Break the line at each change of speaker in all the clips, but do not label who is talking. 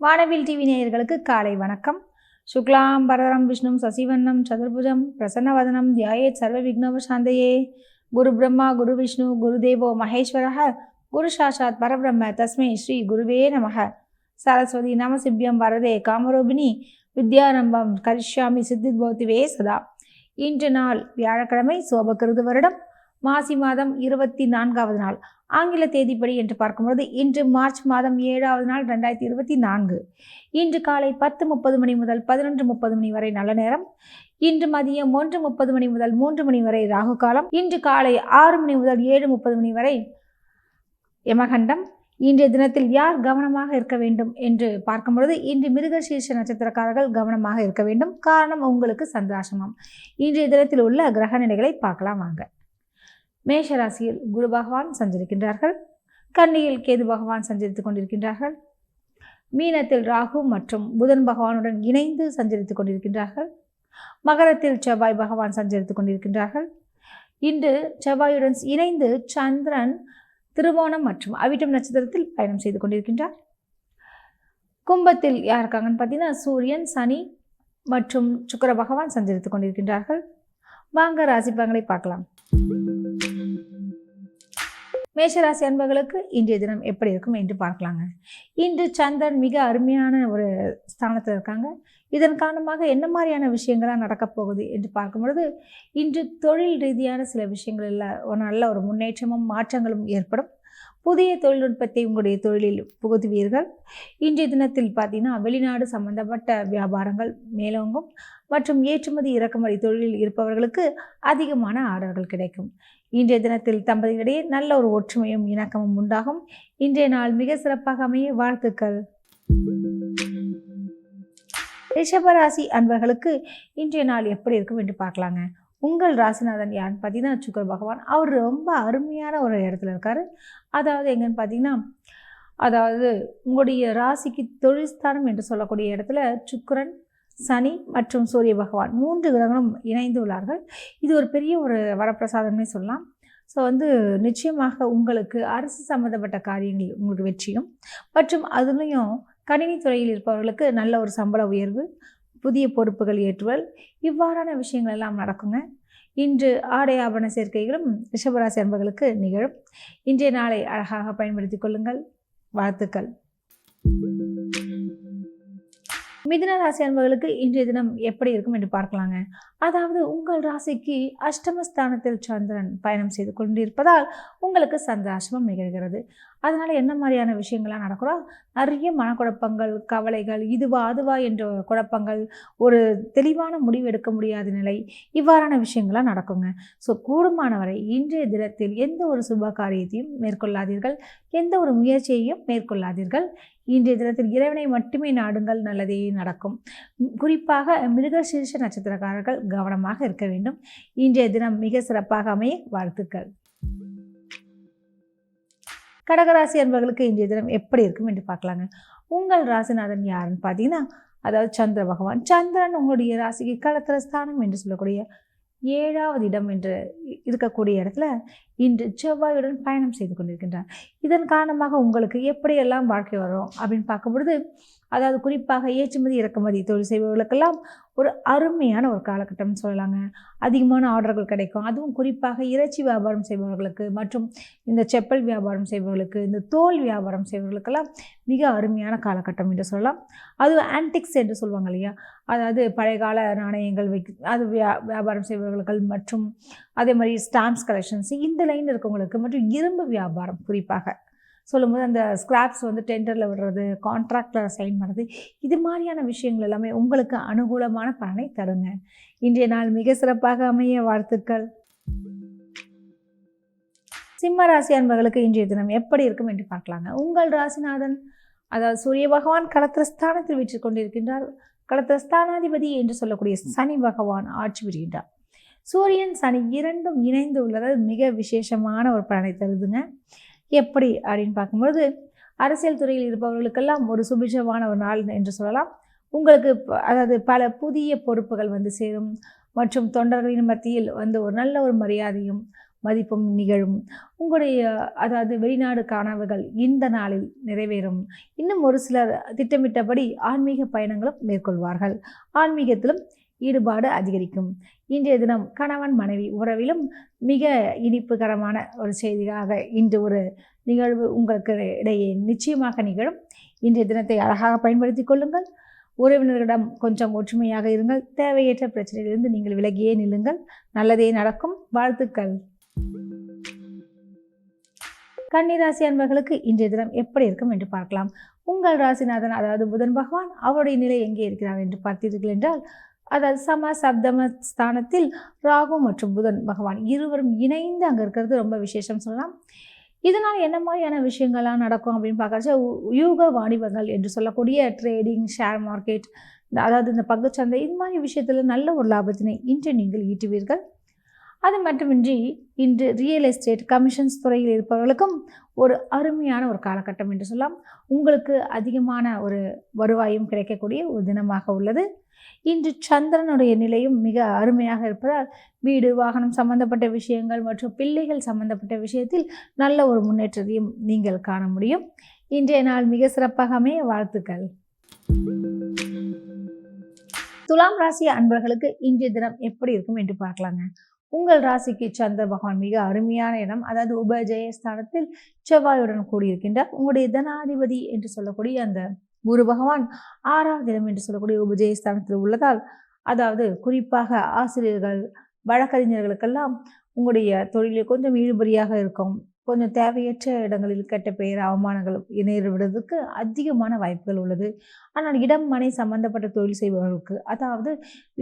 வானவில் டிவி நேயர்களுக்கு காலை வணக்கம். சுக்லாம் பரதரம் விஷ்ணும் சசிவண்ணம் சதுர்புஜம் பிரசன்னவதனம் தியாயேத் சர்வ விக்னோபசாந்தயே. குரு பிரம்மா குரு விஷ்ணு குரு தேவோ மகேஸ்வரः குரு சாட்சாத் பரபிரம்ம தஸ்மை ஸ்ரீ குருவே நமः. சரஸ்வதி நமசிபியம் வரதே காமரூபிணி வித்யாரம்பம் கரிஷ்யாமி சித்தித் பவதிவே சதா. இன்று நாள் வியாழக்கிழமை, சோபகிருது வருடம் மாசி மாதம் 24வது நாள். ஆங்கில தேதிப்படி என்று பார்க்கும்போது இன்று மார்ச் மாதம் 7வது நாள் 2024. இன்று காலை 10:30 மணி முதல் 11:30 மணி வரை நல்ல நேரம். இன்று மதியம் 1:30 மணி முதல் 3 மணி வரை ராகு காலம். இன்று காலை 6 மணி முதல் 7:30 மணி வரை யமகண்டம். இன்றைய தினத்தில் யார் கவனமாக இருக்க வேண்டும் என்று பார்க்கும்பொழுது இன்று மிருகசீர்ஷ நட்சத்திரக்காரர்கள் கவனமாக இருக்க வேண்டும். காரணம் உங்களுக்கு சந்திராசிரமம். இன்றைய தினத்தில் உள்ள கிரக நிலைகளை பார்க்கலாம் வாங்க. மேஷராசியில் குரு பகவான் சஞ்சரிக்கின்றார்கள். கன்னியில் கேது பகவான் சஞ்சரித்துக் கொண்டிருக்கின்றார்கள். மீனத்தில் ராகு மற்றும் புதன் பகவானுடன் இணைந்து சஞ்சரித்துக் கொண்டிருக்கின்றார்கள். மகரத்தில் செவ்வாய் பகவான் சஞ்சரித்துக் கொண்டிருக்கின்றார்கள். இன்று செவ்வாயுடன் இணைந்து சந்திரன் திருவோணம் மற்றும் அவிட்டம் நட்சத்திரத்தில் பயணம் செய்து கொண்டிருக்கின்றார். கும்பத்தில் யார் இருக்காங்கன்னு பார்த்தீங்கன்னா சூரியன், சனி மற்றும் சுக்கிர பகவான் சஞ்சரித்துக் கொண்டிருக்கின்றார்கள். வாங்க ராசி பலன்களை பார்க்கலாம். மேஷராசி அன்பர்களுக்கு இன்றைய தினம் எப்படி இருக்கும் என்று பார்க்கலாங்க. இன்று சந்திரன் மிக அருமையான ஒரு ஸ்தானத்தில் இருக்காங்க. இதன் காரணமாக என்ன மாதிரியான விஷயங்களாக நடக்கப் போகுது என்று பார்க்கும் பொழுது இன்று தொழில் ரீதியான சில விஷயங்களில் ஒரு நல்ல ஒரு முன்னேற்றமும் மாற்றங்களும் ஏற்படும். புதிய தொழில்நுட்பத்தை உங்களுடைய தொழிலில் புகுத்துவீர்கள். இன்றைய தினத்தில் பார்த்தீங்கன்னா வெளிநாடு சம்பந்தப்பட்ட வியாபாரங்கள் மேலோங்கும் மற்றும் ஏற்றுமதி இறக்குமதி தொழிலில் இருப்பவர்களுக்கு அதிகமான ஆர்டர்கள் கிடைக்கும். இன்றைய தினத்தில் தம்பதிகளிடையே நல்ல ஒரு ஒற்றுமையும் இணக்கமும் உண்டாகும். இன்றைய நாள் மிக சிறப்பாக அமைய வாழ்த்துக்கள். ரிஷபராசி அன்பர்களுக்கு இன்றைய நாள் எப்படி இருக்கும் என்று பார்க்கலாங்க. உங்கள் ராசிநாதன் யாருன்னு பார்த்தீங்கன்னா சுக்கிர பகவான். அவர் ரொம்ப அருமையான ஒரு இடத்துல இருக்கார். அதாவது எங்கன்னு பார்த்தீங்கன்னா, அதாவது உங்களுடைய ராசிக்கு தொழில் ஸ்தானம் என்று சொல்லக்கூடிய இடத்துல சுக்கிரன், சனி மற்றும் சூரிய பகவான் 3 கிரகங்களும் இணைந்து உள்ளார்கள். இது ஒரு பெரிய ஒரு வரப்பிரசாதமே சொல்லலாம். ஸோ நிச்சயமாக உங்களுக்கு அரசு சம்மந்தப்பட்ட காரியங்கள் உங்களுக்கு வெற்றியும் மற்றும் அதுலேயும் கணினி துறையில் இருப்பவர்களுக்கு நல்ல ஒரு சம்பள உயர்வு, புதிய பொறுப்புகள் ஏற்றுவல், இவ்வாறான விஷயங்கள் எல்லாம் நடக்குங்க. இன்று ஆடை ஆபரண சேர்க்கைகளும் ரிஷபராசி அன்பர்களுக்கு நிகழும். இன்றைய நாளை அழகாக பயன்படுத்திக் கொள்ளுங்கள். வாழ்த்துக்கள். மிதுன ராசி அன்பர்களுக்கு இன்றைய தினம் எப்படி இருக்கும் என்று பார்க்கலாங்க. அதாவது உங்கள் ராசிக்கு அஷ்டமஸ்தானத்தில் சந்திரன் பயணம் செய்து கொண்டிருப்பதால் உங்களுக்கு சந்திராசிரமம் நிகழ்கிறது. அதனால் என்ன மாதிரியான விஷயங்கள்லாம் நடக்கிறோம், நிறைய மனக்குழப்பங்கள், கவலைகள், இதுவா அதுவா என்ற குழப்பங்கள், ஒரு தெளிவான முடிவு எடுக்க முடியாத நிலை, இவ்வாறான விஷயங்கள்லாம் நடக்குங்க. ஸோ கூடுமானவரை இன்றைய தினத்தில் எந்த ஒரு சுப காரியத்தையும் மேற்கொள்ளாதீர்கள், எந்த ஒரு முயற்சியையும் மேற்கொள்ளாதீர்கள். இன்றைய தினத்தில் இறைவனை மட்டுமே நாடுங்கள், நல்லதே நடக்கும். குறிப்பாக மிருகசீர்ஷ நட்சத்திரக்காரர்கள் கவனமாக இருக்க வேண்டும். இன்றைய தினம் மிக சிறப்பாக அமைய வாழ்த்துக்கள். கடகராசி அன்பர்களுக்கு இன்றைய தினம் எப்படி இருக்கும் என்று பார்க்கலாங்க. உங்கள் ராசிநாதன் யாருன்னு பார்த்தீங்கன்னா, அதாவது சந்திர பகவான். சந்திரன் உங்களுடைய ராசிக்கு களத்திர ஸ்தானம் என்று சொல்லக்கூடிய 7வது இடம் என்று இருக்கக்கூடிய இடத்துல இன்று செவ்வாயுடன் பயணம் செய்து கொண்டிருக்கின்றார். இதன் காரணமாக உங்களுக்கு எப்படியெல்லாம் வாழ்க்கை வரும் அப்படின்னு பார்க்கும்பொழுது, அதாவது குறிப்பாக ஏற்றுமதி இறக்குமதி தொழில் செய்பவர்களுக்கெல்லாம் ஒரு அருமையான ஒரு காலகட்டம்னு சொல்லலாங்க. அதிகமான ஆர்டர்கள் கிடைக்கும். அதுவும் குறிப்பாக இறைச்சி வியாபாரம் செய்பவர்களுக்கு மற்றும் இந்த செப்பல் வியாபாரம் செய்பவர்களுக்கு, இந்த தோல் வியாபாரம் செய்பவர்களுக்கெல்லாம் மிக அருமையான காலகட்டம் என்று சொல்லலாம். அதுவும் ஆன்டிக்ஸ் என்று சொல்லுவாங்க இல்லையா, அதாவது பழைய கால நாணயங்கள் அது வியாபாரம் செய்பவர்கள் மற்றும் அதே மாதிரி ஸ்டாம்ப்ஸ் கலெக்ஷன்ஸ், இந்த லைன் இருக்கவங்களுக்கு மற்றும் இரும்பு வியாபாரம் குறிப்பாக சொல்லும்போது அந்த ஸ்கிராப்ஸ் டெண்டரில் விடுறது, கான்ட்ராக்டில் சைன் பண்ணுறது, இது மாதிரியான விஷயங்கள் எல்லாமே உங்களுக்கு அனுகூலமான பலனை தருங்க. இன்றைய நாள் மிக சிறப்பாக அமைய வாழ்த்துக்கள். சிம்ம ராசி அன்பர்களுக்கு இன்றைய தினம் எப்படி இருக்கும் என்று பார்க்கலாங்க. உங்கள் ராசிநாதன் அதாவது சூரிய பகவான் களத்திர ஸ்தானத்தில் வீற்றிக் கொண்டிருக்கின்றார். களத்திர ஸ்தானாதிபதி என்று சொல்லக்கூடிய சனி பகவான் ஆட்சி புரிகின்றார். சூரியன் சனி இரண்டும் இணைந்து உள்ளது மிக விசேஷமான ஒரு பலனை தருதுங்க. எப்படி அப்படின்னு பார்க்கும்போது அரசியல் துறையில் இருப்பவர்களுக்கெல்லாம் ஒரு சுபிட்சமான ஒரு நாள் என்று சொல்லலாம். உங்களுக்கு அதாவது பல புதிய பொறுப்புகள் சேரும் மற்றும் தொண்டர்களின் மத்தியில் ஒரு நல்ல ஒரு மரியாதையும் மதிப்பும் நிகழும். உங்களுடைய அதாவது வெளிநாடு கனவுகள் இந்த நாளில் நிறைவேறும். இன்னும் ஒரு சிலர் திட்டமிட்டபடி ஆன்மீக பயணங்களும் மேற்கொள்வார்கள். ஆன்மீகத்திலும் ஈடுபாடு அதிகரிக்கும். இன்றைய தினம் கணவன் மனைவி உறவிலும் மிக இனிப்புகரமான ஒரு செய்தியாக இன்று ஒரு நிகழ்வு உங்களுக்கு இடையே நிச்சயமாக நிகழும். இன்றைய தினத்தை அழகாக பயன்படுத்தி கொள்ளுங்கள். உறவினர்களிடம் கொஞ்சம் ஒற்றுமையாக இருங்கள். தேவையற்ற பிரச்சனையிலிருந்து நீங்கள் விலகியே நில்லுங்கள். நல்லதே நடக்கும். வாழ்த்துக்கள். கன்னிராசி அன்பர்களுக்கு இன்றைய தினம் எப்படி இருக்கும் என்று பார்க்கலாம். உங்கள் ராசிநாதன் அதாவது புதன் பகவான் அவருடைய நிலை எங்கே இருக்கிறார் என்று பார்த்தீர்கள் என்றால், அதாவது சம சப்தம ஸ்தானத்தில் ராகு மற்றும் புதன் பகவான் இருவரும் இணைந்து அங்கே இருக்கிறது ரொம்ப விசேஷம் சொல்லலாம். இதனால் என்ன மாதிரியான விஷயங்கள்லாம் நடக்கும் அப்படின்னு பார்க்கறச்ச யூக வாணிபங்கள் என்று சொல்லக்கூடிய ட்ரேடிங், ஷேர் மார்க்கெட், அதாவது இந்த பங்குச்சந்தை இது மாதிரி விஷயத்தில் நல்ல ஒரு லாபத்தினை இன்று நீங்கள் ஈட்டுவீர்கள். அது மட்டுமின்றி இன்று ரியல் எஸ்டேட், கமிஷன்ஸ் துறையில் இருப்பவர்களுக்கும் ஒரு அருமையான ஒரு காலகட்டம் என்று சொல்லலாம். உங்களுக்கு அதிகமான ஒரு வருவாயும் கிடைக்கக்கூடிய ஒரு தினமாக உள்ளது. இன்று சந்திரனுடைய நிலையும் மிக அருமையாக இருப்பதால் வீடு, வாகனம் சம்பந்தப்பட்ட விஷயங்கள் மற்றும் பிள்ளைகள் சம்பந்தப்பட்ட விஷயத்தில் நல்ல ஒரு முன்னேற்றத்தையும் நீங்கள் காண முடியும். இன்றைய நாள் மிக சிறப்பாக அமைய வாழ்த்துக்கள். துலாம் ராசி அன்பர்களுக்கு இன்றைய தினம் எப்படி இருக்கும் என்று பார்க்கலாங்க. உங்கள் ராசிக்கு சந்திர பகவான் மிக அருமையான இடம், அதாவது உபஜயஸ்தானத்தில் செவ்வாயுடன் கூடியிருக்கின்றார். உங்களுடைய தனாதிபதி என்று சொல்லக்கூடிய அந்த குரு பகவான் 6வது இடம் என்று சொல்லக்கூடிய உபஜயஸ்தானத்தில் உள்ளதால், அதாவது குறிப்பாக ஆசிரியர்கள், வழக்கறிஞர்களுக்கெல்லாம் உங்களுடைய தொழிலில் கொஞ்சம் இழுபறியாக இருக்கும். கொஞ்சம் தேவையற்ற இடங்களில் கெட்ட பெயர், அவமானங்கள் நேரிடுவதற்கு அதிகமான வாய்ப்புகள் உள்ளது. ஆனால் இடம் மனை சம்பந்தப்பட்ட தொழில் செய்பவர்களுக்கு, அதாவது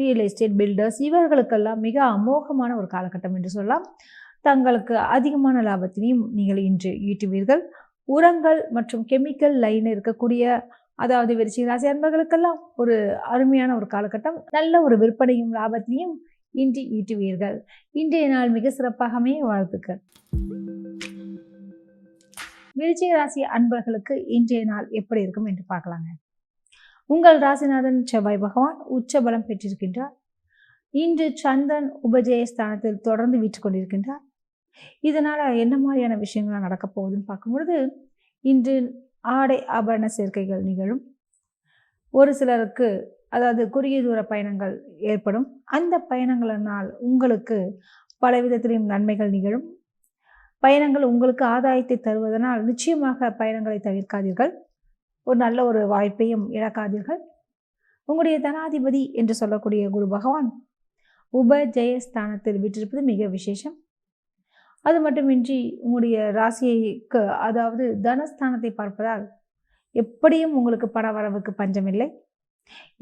ரியல் எஸ்டேட், பில்டர்ஸ் இவர்களுக்கெல்லாம் மிக அமோகமான ஒரு காலகட்டம் என்று சொல்லலாம். தங்களுக்கு அதிகமான லாபத்தினையும் நீங்கள் இன்று ஈட்டுவீர்கள். உரங்கள் மற்றும் கெமிக்கல் லைன் இருக்கக்கூடிய, அதாவது விருச்சிக ராசி அன்பர்களுக்கெல்லாம் ஒரு அருமையான ஒரு காலகட்டம். நல்ல ஒரு விற்பனையும் லாபத்தினையும் இன்று ஈட்டுவீர்கள். இன்றைய நாள் மிக சிறப்பாக அமைய வாழ்த்துக்கள். விருச்சிக ராசி அன்பர்களுக்கு இன்றைய நாள் எப்படி இருக்கும் என்று பார்க்கலாங்க. உங்கள் ராசிநாதன் செவ்வாய் பகவான் உச்ச பலம் பெற்றிருக்கின்றார். இன்று சந்திரன் உபஜயஸ்தானத்தில் தொடர்ந்து வீற்று கொண்டிருக்கின்றார். இதனால் என்ன மாதிரியான விஷயங்கள்லாம் நடக்கப் போகுதுன்னு பார்க்கும்பொழுது, இன்று ஆடை ஆபரண சேர்க்கைகள் நிகழும். ஒரு சிலருக்கு அதாவது குறுகிய தூர பயணங்கள் ஏற்படும். அந்த பயணங்களினால் உங்களுக்கு பல விதத்திலும் நன்மைகள் நிகழும். பயணங்கள் உங்களுக்கு ஆதாயத்தை தருவதனால் நிச்சயமாக பயணங்களை தவிர்க்காதீர்கள். ஒரு நல்ல ஒரு வாய்ப்பையும் இழக்காதீர்கள். உங்களுடைய தனாதிபதி என்று சொல்லக்கூடிய குரு பகவான் உபஜயஸ்தானத்தில் விட்டிருப்பது மிக விசேஷம். அது மட்டுமின்றி உங்களுடைய ராசிக்கு அதாவது தனஸ்தானத்தை பார்ப்பதால் எப்படியும் உங்களுக்கு பண வரவுக்கு பஞ்சமில்லை.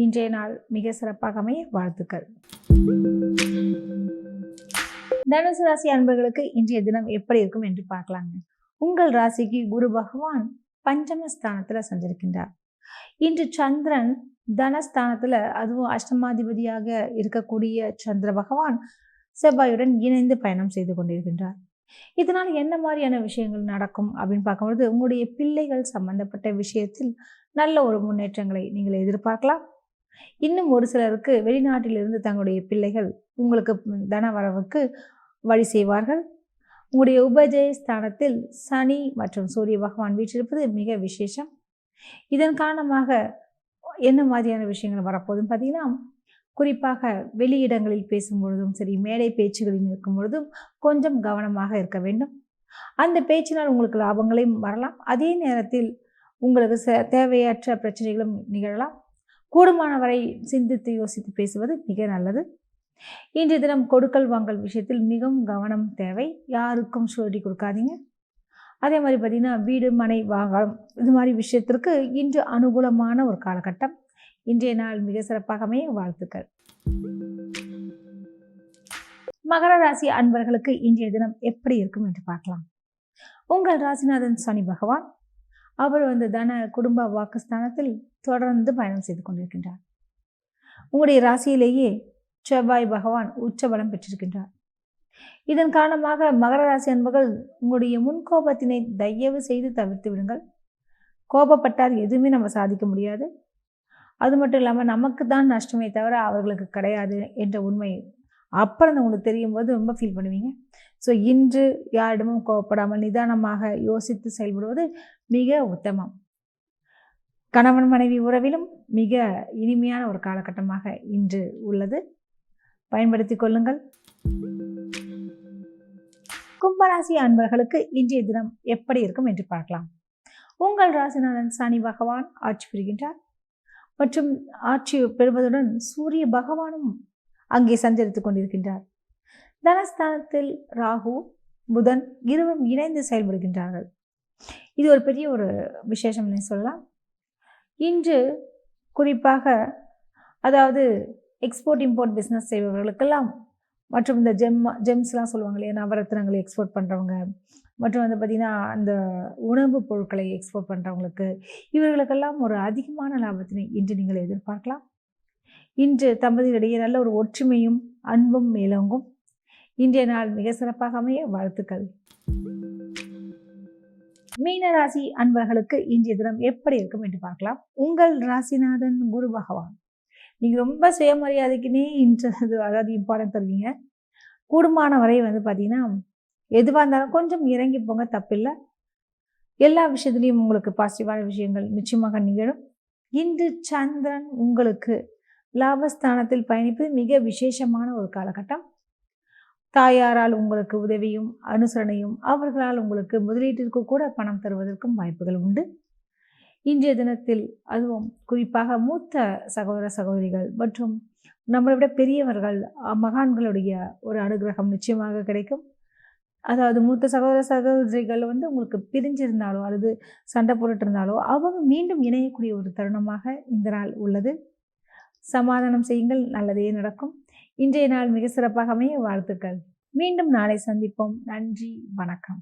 இன்றைய நாள் மிக சிறப்பாக அமைய வாழ்த்துக்கள். தனுசு ராசி அன்பர்களுக்கு இன்றைய தினம் எப்படி இருக்கும் என்று பார்க்கலாங்க. உங்கள் ராசிக்கு குரு பகவான் பஞ்சமஸ்தானத்தில் சஞ்சரிக்கின்றார். இன்று சந்திரன் தனஸ்தானத்தில், அதுவும் அஷ்டமாதிபதியாக இருக்கக்கூடிய சந்திர பகவான் செவ்வாயுடன் இணைந்து பயணம் செய்து கொண்டிருக்கின்றார். இதனால் என்ன மாதிரியான விஷயங்கள் நடக்கும் அப்படின்னு பார்க்கும்பொழுது, உங்களுடைய பிள்ளைகள் சம்பந்தப்பட்ட விஷயத்தில் நல்ல ஒரு முன்னேற்றங்களை நீங்கள் எதிர்பார்க்கலாம். இன்னும் ஒரு சிலருக்கு வெளிநாட்டிலிருந்து தங்களுடைய பிள்ளைகள் உங்களுக்கு தன வரவுக்கு வழி செய்வார்கள். உங்களுடைய உபஜயஸ்தானத்தில் சனி மற்றும் சூரிய பகவான் வீற்றிருப்பது மிக விசேஷம். இதன் காரணமாக என்ன மாதிரியான விஷயங்கள் வரப்போகுதுன்னு பார்த்தீங்கன்னா, குறிப்பாக வெளியிடங்களில் பேசும்பொழுதும் சரி, மேடை பேச்சுகளில் இருக்கும் பொழுதும் கொஞ்சம் கவனமாக இருக்க வேண்டும். அந்த பேச்சினால் உங்களுக்கு லாபங்களையும் வரலாம். அதே நேரத்தில் உங்களுக்கு தேவையற்ற பிரச்சனைகளும் நிகழலாம். கூடுமான வரை சிந்தித்து யோசித்து பேசுவது மிக நல்லது. இன்றைய தினம் கொடுக்கல் வாங்கல் விஷயத்தில் மிகவும் கவனம் தேவை. யாருக்கும் ஷூரிட்டி கொடுக்காதீங்க. அதே மாதிரி பார்த்திங்கன்னா, வீடு மனை வாங்கலாம் இது மாதிரி விஷயத்திற்கு இன்று அனுகூலமான ஒரு காலகட்டம். இன்றைய நாள் மிக சிறப்பாக அமைய வாழ்த்துக்கள். மகர ராசி அன்பர்களுக்கு இன்றைய தினம் எப்படி இருக்கும் என்று பார்க்கலாம். உங்கள் ராசிநாதன் சனி பகவான் அவர் தன குடும்ப வாக்குஸ்தானத்தில் தொடர்ந்து பயணம் செய்து கொண்டிருக்கின்றார். உங்களுடைய ராசியிலேயே செவ்வாய் பகவான் உச்சபலம் பெற்றிருக்கின்றார். இதன் காரணமாக மகர ராசி அன்பர்கள் உங்களுடைய முன்கோபத்தினை தயவு செய்து தவிர்த்து விடுங்கள். கோபப்பட்டால் எதுவுமே நம்ம சாதிக்க முடியாது. அது மட்டும் இல்லாமல் நமக்கு தான் நஷ்டமே தவிர அவர்களுக்கு கிடையாது என்ற உண்மை அப்புறம் உங்களுக்கு தெரியும் போது ரொம்ப ஃபீல் பண்ணுவீங்க. ஸோ இன்று யாரிடமும் கோவப்படாமல் நிதானமாக யோசித்து செயல்படுவது மிக உத்தமம். கணவன் மனைவி உறவிலும் மிக இனிமையான ஒரு காலகட்டமாக இன்று உள்ளது. பயன்படுத்தி கொள்ளுங்கள். கும்பராசி அன்பர்களுக்கு இன்றைய தினம் எப்படி இருக்கும் என்று பார்க்கலாம். உங்கள் ராசிநாதன் சனி பகவான் ஆட்சி பெறுகின்றார் மற்றும் ஆட்சி பெறுவதுடன் சூரிய பகவானும் அங்கே சஞ்சரித்துக் கொண்டிருக்கின்றார். தனஸ்தானத்தில் ராகு புதன் இருவரும் இணைந்து செயல்படுகின்றார்கள். இது ஒரு பெரிய ஒரு விசேஷம் சொல்லலாம். இன்று குறிப்பாக அதாவது எக்ஸ்போர்ட் இம்போர்ட் பிஸ்னஸ் செய்பவர்களுக்கெல்லாம் மற்றும் இந்த ஜெம்ஸ்லாம் சொல்லுவாங்க இல்லையா, நவரத்னங்களை எக்ஸ்போர்ட் பண்ணுறவங்க மற்றும் வந்து பார்த்திங்கன்னா அந்த உணவுப் பொருட்களை எக்ஸ்போர்ட் பண்ணுறவங்களுக்கு இவர்களுக்கெல்லாம் ஒரு அதிகமான லாபத்தினை இன்று நீங்கள் எதிர்பார்க்கலாம். இன்று தம்பதிகளிடையே நல்ல ஒரு ஒற்றுமையும் அன்பும் மேலோங்கும். இன்றைய நாள் மிக சிறப்பாக அமைய வாழ்த்துக்கள். மீனராசி அன்பர்களுக்கு இன்றைய தினம் எப்படி இருக்கும் என்று பார்க்கலாம். உங்கள் ராசிநாதன் குரு பகவான். நீங்கள் ரொம்ப சுயமரியாதைக்குன்னே அதாவது இம்பார்ட்டன்ட் தருவீங்க. கூடுமான வரை வந்து பார்த்தீங்கன்னா எதுவாக இருந்தாலும் கொஞ்சம் இறங்கி போங்க, தப்பில்லை. எல்லா விஷயத்துலையும் உங்களுக்கு பாசிட்டிவான விஷயங்கள் நிச்சயமாக நிகழும். இன்று சந்திரன் உங்களுக்கு லாபஸ்தானத்தில் பயணிப்பது மிக விசேஷமான ஒரு காலகட்டம். தாயாரால் உங்களுக்கு உதவியும் அனுசரணையும் அவர்களால் உங்களுக்கு முதலீட்டிற்கு கூட பணம் தருவதற்கும் வாய்ப்புகள் உண்டு. இன்றைய தினத்தில் அதுவும் குறிப்பாக மூத்த சகோதர சகோதரிகள் மற்றும் நம்மளை விட பெரியவர்கள் மகான்களுடைய ஒரு அனுகிரகம் நிச்சயமாக கிடைக்கும். அதாவது மூத்த சகோதர சகோதரிகள் வந்து உங்களுக்கு பிரிஞ்சிருந்தாலோ அல்லது சண்டை போட்டுட்டு இருந்தாலோ அவங்க மீண்டும் இணையக்கூடிய ஒரு தருணமாக இந்த நாள் உள்ளது. சமாதானம் செய்யுங்கள், நல்லதே நடக்கும். இன்றைய நாள் மிக சிறப்பாக அமைய வாழ்த்துக்கள். மீண்டும் நாளை சந்திப்போம். நன்றி, வணக்கம்.